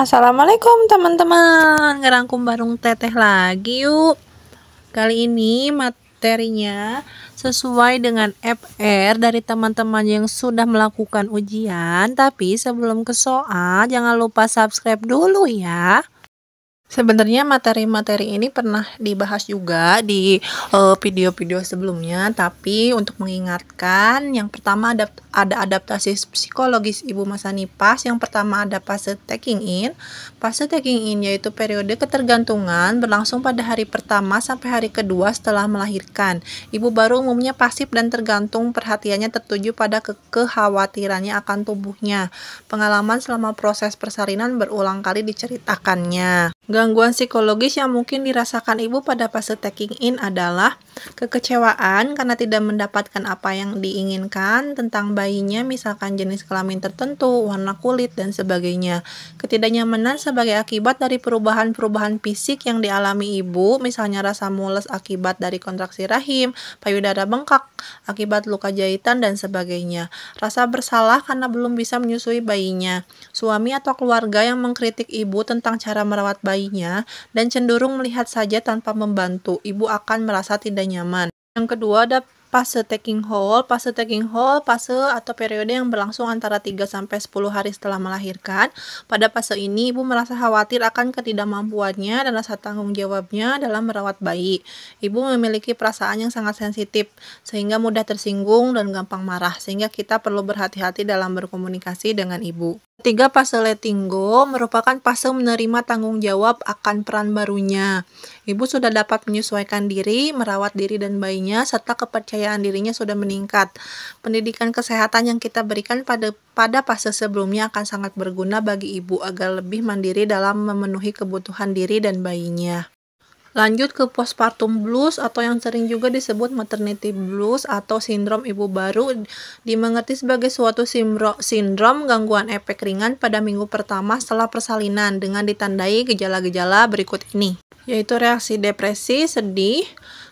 Assalamualaikum teman-teman, ngerangkum bareng teteh lagi yuk. Kali ini materinya sesuai dengan FR dari teman-teman yang sudah melakukan ujian. Tapi sebelum ke soal, jangan lupa subscribe dulu ya. Sebenarnya materi-materi ini pernah dibahas juga di video-video sebelumnya, tapi untuk mengingatkan, yang pertama ada adaptasi psikologis ibu masa nifas. Yang pertama ada fase taking in. Fase taking in yaitu periode ketergantungan berlangsung pada hari pertama sampai hari kedua setelah melahirkan. Ibu baru umumnya pasif dan tergantung, perhatiannya tertuju pada kekhawatirannya akan tubuhnya. Pengalaman selama proses persalinan berulang kali diceritakannya. Gangguan psikologis yang mungkin dirasakan ibu pada fase taking in adalah kekecewaan karena tidak mendapatkan apa yang diinginkan tentang bayinya, misalkan jenis kelamin tertentu, warna kulit, dan sebagainya. Ketidaknyamanan sebagai akibat dari perubahan-perubahan fisik yang dialami ibu, misalnya rasa mules akibat dari kontraksi rahim, payudara bengkak akibat luka jahitan, dan sebagainya. Rasa bersalah karena belum bisa menyusui bayinya. Suami atau keluarga yang mengkritik ibu tentang cara merawat bayinya dan cenderung melihat saja tanpa membantu, ibu akan merasa tidak nyaman. Yang kedua ada fase taking hold. Fase taking hold fase atau periode yang berlangsung antara 3-10 hari setelah melahirkan. Pada fase ini ibu merasa khawatir akan ketidakmampuannya dan rasa tanggung jawabnya dalam merawat bayi. Ibu memiliki perasaan yang sangat sensitif sehingga mudah tersinggung dan gampang marah, sehingga kita perlu berhati-hati dalam berkomunikasi dengan ibu. Ketiga, fase letting go merupakan fase menerima tanggung jawab akan peran barunya. Ibu sudah dapat menyesuaikan diri, merawat diri dan bayinya, serta kepercayaan dirinya sudah meningkat. Pendidikan kesehatan yang kita berikan pada fase sebelumnya akan sangat berguna bagi ibu agar lebih mandiri dalam memenuhi kebutuhan diri dan bayinya. Lanjut ke postpartum blues atau yang sering juga disebut maternity blues atau sindrom ibu baru, dimengerti sebagai suatu sindrom gangguan efek ringan pada minggu pertama setelah persalinan dengan ditandai gejala-gejala berikut ini, yaitu reaksi depresi, sedih,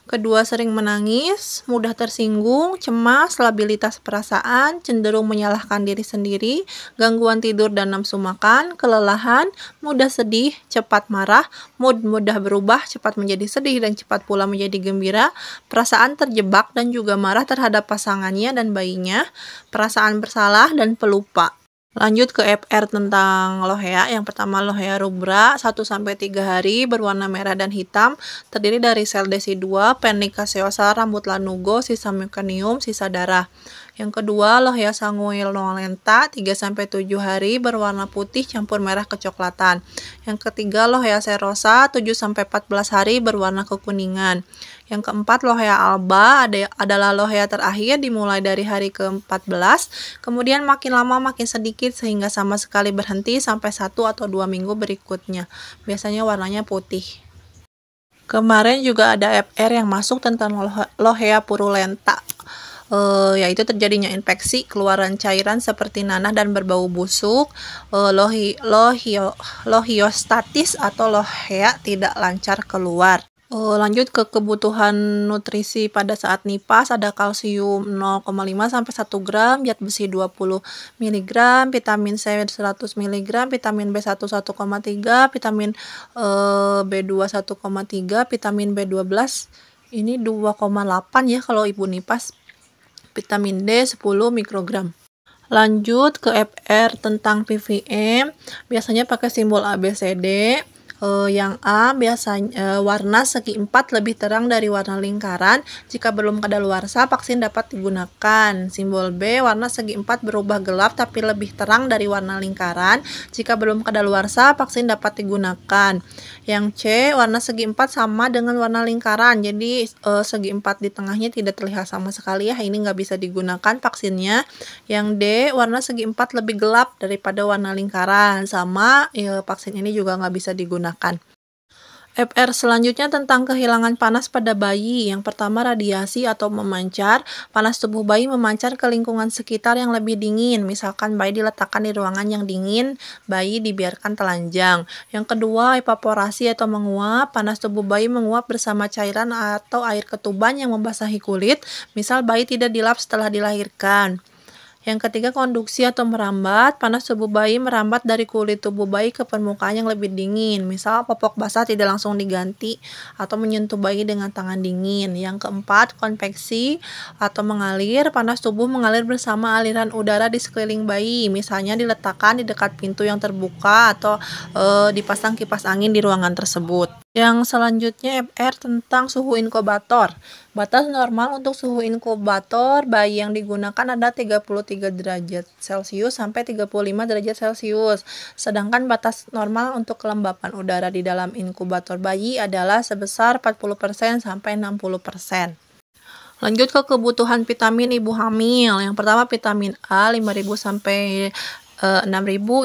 kedua sering menangis, mudah tersinggung, cemas, labilitas perasaan, cenderung menyalahkan diri sendiri, gangguan tidur dan nafsu makan, kelelahan, mudah sedih, cepat marah, mood mudah berubah, cepat menjadi sedih dan cepat pula menjadi gembira, perasaan terjebak dan juga marah terhadap pasangannya dan bayinya, perasaan bersalah dan pelupa. Lanjut ke FR tentang lohea. Yang pertama lohea rubra 1-3 hari, berwarna merah dan hitam, terdiri dari sel desi2, pernica seosa, rambut lanugo, sisa mekonium, sisa darah. Yang kedua lohea sanguinolenta 3-7 hari, berwarna putih campur merah kecoklatan. Yang ketiga lohea serosa 7-14 hari, berwarna kekuningan. Yang keempat lohea alba adalah lohea terakhir, dimulai dari hari ke-14, kemudian makin lama makin sedikit sehingga sama sekali berhenti sampai 1 atau 2 minggu berikutnya. Biasanya warnanya putih. Kemarin juga ada FR yang masuk tentang lohea purulenta, yaitu terjadinya infeksi, keluaran cairan seperti nanah dan berbau busuk, lohiostatis atau lohea tidak lancar keluar. Lanjut ke kebutuhan nutrisi pada saat nifas, ada kalsium 0,5-1 gram, zat besi 20 mg, vitamin C 100 mg, vitamin B1 1,3, vitamin B2 1,3, vitamin B12 ini 2,8 ya kalau ibu nifas, vitamin D 10 mikrogram. Lanjut ke FR tentang PVM, biasanya pakai simbol ABCD. Yang A biasanya warna segi 4 lebih terang dari warna lingkaran. Jika belum kadaluarsa, vaksin dapat digunakan. Simbol B warna segi 4 berubah gelap tapi lebih terang dari warna lingkaran. Jika belum kadaluarsa, vaksin dapat digunakan. Yang C warna segi 4 sama dengan warna lingkaran, jadi segi 4 di tengahnya tidak terlihat sama sekali ya, ini nggak bisa digunakan vaksinnya. Yang D warna segi 4 lebih gelap daripada warna lingkaran, sama ya, vaksin ini juga nggak bisa digunakan. FR selanjutnya tentang kehilangan panas pada bayi. Yang pertama radiasi atau memancar. Panas tubuh bayi memancar ke lingkungan sekitar yang lebih dingin. Misalkan bayi diletakkan di ruangan yang dingin, bayi dibiarkan telanjang. Yang kedua evaporasi atau menguap. Panas tubuh bayi menguap bersama cairan atau air ketuban yang membasahi kulit. Misal bayi tidak dilap setelah dilahirkan. Yang ketiga, konduksi atau merambat. Panas tubuh bayi merambat dari kulit tubuh bayi ke permukaan yang lebih dingin. Misal popok basah tidak langsung diganti atau menyentuh bayi dengan tangan dingin. Yang keempat, konveksi atau mengalir. Panas tubuh mengalir bersama aliran udara di sekeliling bayi. Misalnya diletakkan di dekat pintu yang terbuka atau dipasang kipas angin di ruangan tersebut. Yang selanjutnya FR tentang suhu inkubator. Batas normal untuk suhu inkubator bayi yang digunakan ada 33 derajat Celcius sampai 35 derajat Celcius. Sedangkan batas normal untuk kelembapan udara di dalam inkubator bayi adalah sebesar 40% sampai 60%. Lanjut ke kebutuhan vitamin ibu hamil. Yang pertama, vitamin A 5.000 sampai 6.000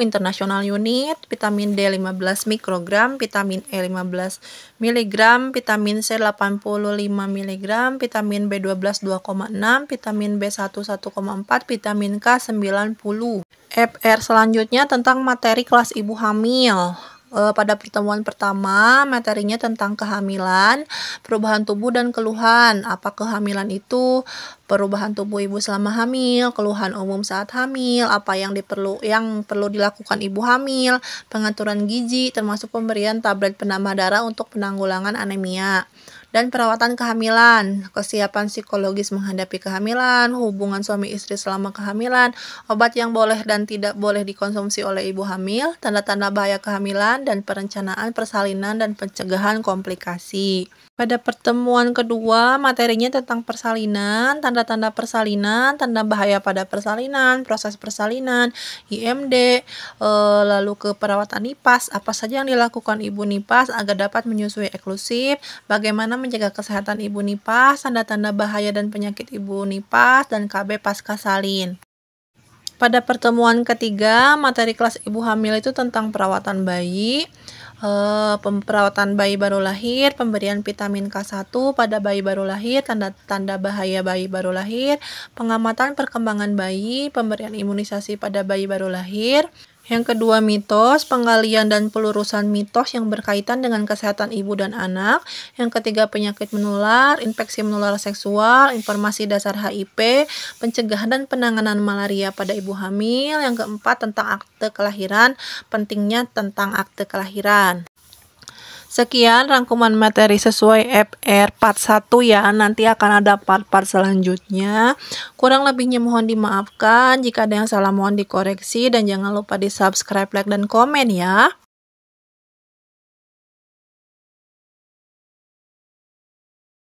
international unit, vitamin D 15 mikrogram, vitamin E 15 mg, vitamin C 85 mg, vitamin B12 2,6, vitamin B1 1,4, vitamin K 90. FR selanjutnya tentang materi kelas ibu hamil. Pada pertemuan pertama, materinya tentang kehamilan, perubahan tubuh dan keluhan. Apa kehamilan itu? Perubahan tubuh ibu selama hamil, keluhan umum saat hamil, apa yang perlu dilakukan ibu hamil, pengaturan gizi, termasuk pemberian tablet penambah darah untuk penanggulangan anemia. Dan perawatan kehamilan, kesiapan psikologis menghadapi kehamilan, hubungan suami istri selama kehamilan, obat yang boleh dan tidak boleh dikonsumsi oleh ibu hamil, tanda-tanda bahaya kehamilan, dan perencanaan persalinan dan pencegahan komplikasi. Pada pertemuan kedua, materinya tentang persalinan, tanda-tanda persalinan, tanda bahaya pada persalinan, proses persalinan, IMD, lalu ke perawatan nipas, apa saja yang dilakukan ibu nipas agar dapat menyusui eksklusif, bagaimana menjaga kesehatan ibu nipas, tanda-tanda bahaya dan penyakit ibu nipas, dan KB pasca salin. Pada pertemuan ketiga, materi kelas ibu hamil itu tentang perawatan bayi, perawatan bayi baru lahir, pemberian vitamin K1 pada bayi baru lahir, tanda-tanda bahaya bayi baru lahir, pengamatan perkembangan bayi, pemberian imunisasi pada bayi baru lahir. Yang kedua, mitos, penggalian dan pelurusan mitos yang berkaitan dengan kesehatan ibu dan anak. Yang ketiga, penyakit menular, infeksi menular seksual, informasi dasar HIV, pencegahan dan penanganan malaria pada ibu hamil. Yang keempat, tentang akte kelahiran, pentingnya tentang akte kelahiran. Sekian rangkuman materi sesuai FR part 1 ya, nanti akan ada part-part selanjutnya. Kurang lebihnya mohon dimaafkan, jika ada yang salah mohon dikoreksi, dan jangan lupa di subscribe, like, dan komen ya.